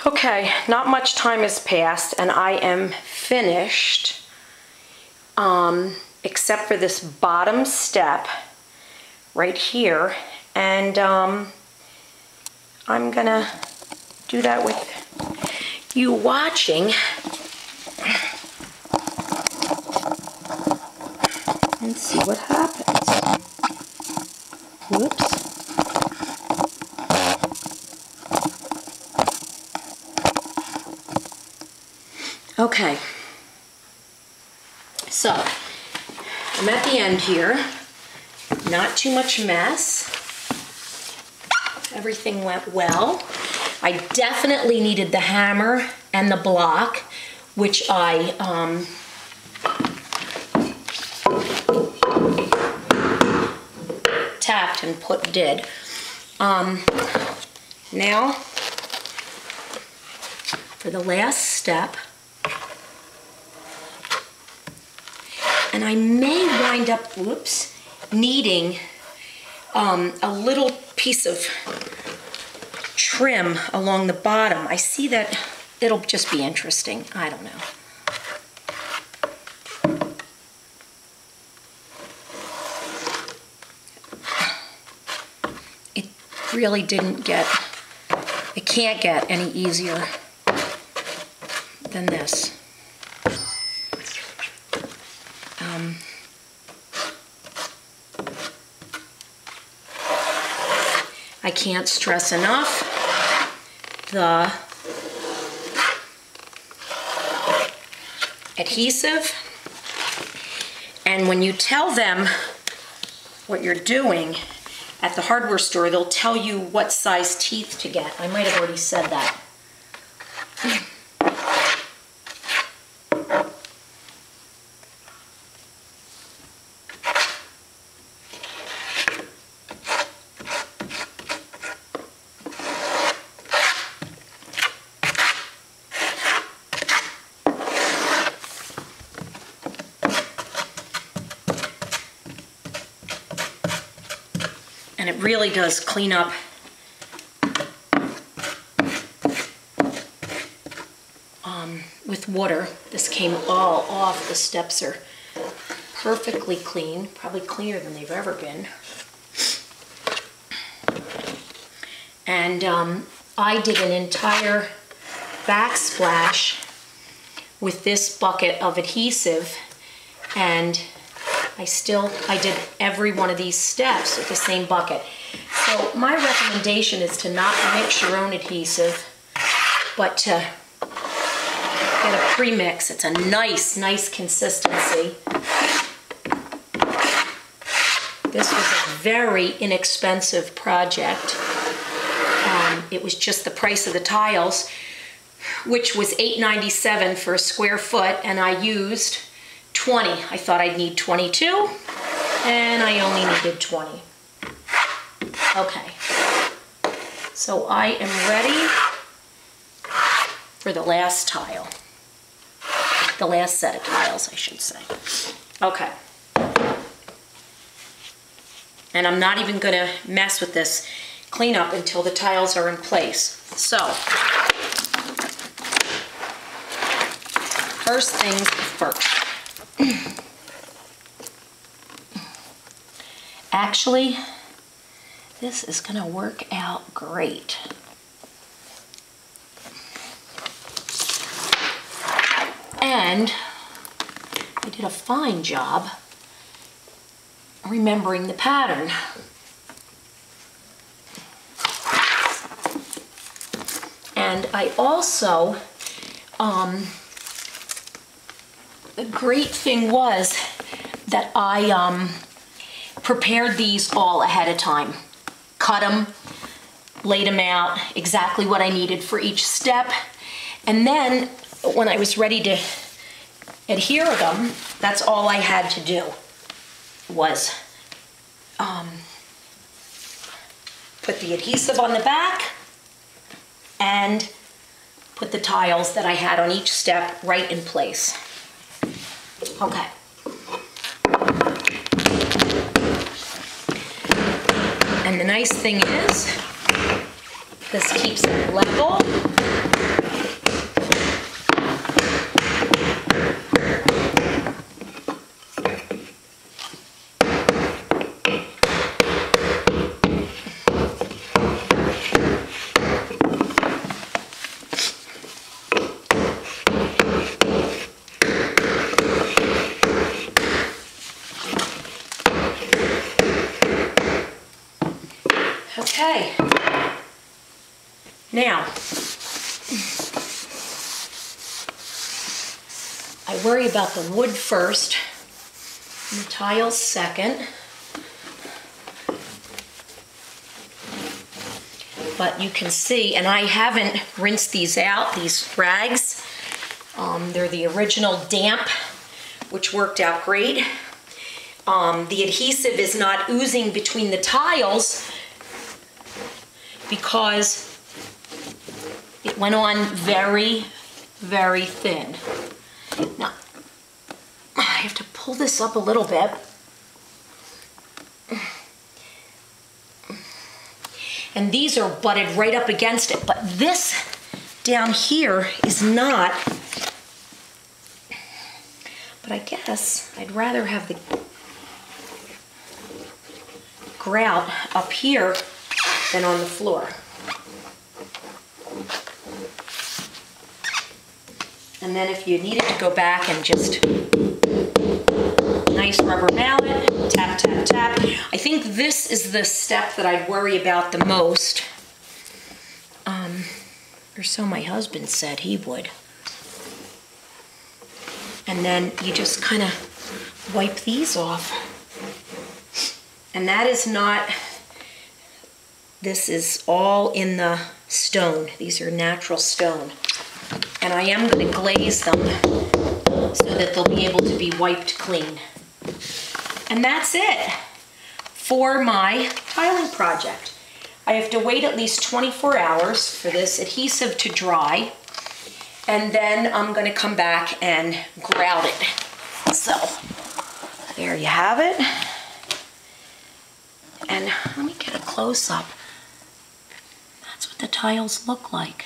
Okay, not much time has passed and I am finished, except for this bottom step right here. And I'm gonna do that with you watching and see what happens. Whoops. Okay, so I'm at the end here, not too much mess, everything went well. I definitely needed the hammer and the block, which I tapped and did. Now, for the last step, and I may wind up, whoops, needing a little piece of trim along the bottom. I see that it'll just be interesting. I don't know. It really didn't get, it can't get any easier than this. I can't stress enough the adhesive, and when you tell them what you're doing at the hardware store, they'll tell you what size teeth to get. I might have already said that. And it really does clean up with water. This came all off. The steps are perfectly clean, probably cleaner than they've ever been. And I did an entire backsplash with this bucket of adhesive, and I did every one of these steps with the same bucket. So my recommendation is to not mix your own adhesive, but to get a pre-mix. It's a nice consistency. This was a very inexpensive project. It was just the price of the tiles, which was $8.97 for a square foot, and I used 20. I thought I'd need 22, and I only needed 20. Okay, so I am ready for the last tile. The last set of tiles, I should say. Okay. And I'm not even gonna mess with this cleanup until the tiles are in place. So, first things first. Actually, this is gonna work out great. And I did a fine job remembering the pattern. And I also, the great thing was that I prepared these all ahead of time. Cut them, laid them out, exactly what I needed for each step. And then when I was ready to adhere them, that's all I had to do was put the adhesive on the back and put the tiles that I had on each step right in place. Okay. And the nice thing is, this keeps it level. Okay. Now, I worry about the wood first, and the tiles second. But you can see, and I haven't rinsed these out, these rags. They're the original damp, which worked out great. The adhesive is not oozing between the tiles because it went on very, very thin. Now, I have to pull this up a little bit. And these are butted right up against it, but this down here is not. But I guess I'd rather have the grout up here than on the floor. And then if you needed to go back and just nice rubber mallet, tap, tap, tap. I think this is the step that I'd worry about the most. Or so my husband said he would. And then you just kind of wipe these off. And that is not, this is all in the stone. These are natural stone. And I am going to glaze them so that they'll be able to be wiped clean. And that's it for my tiling project. I have to wait at least 24 hours for this adhesive to dry, and then I'm going to come back and grout it. So there you have it. And let me get a close-up. That's what the tiles look like.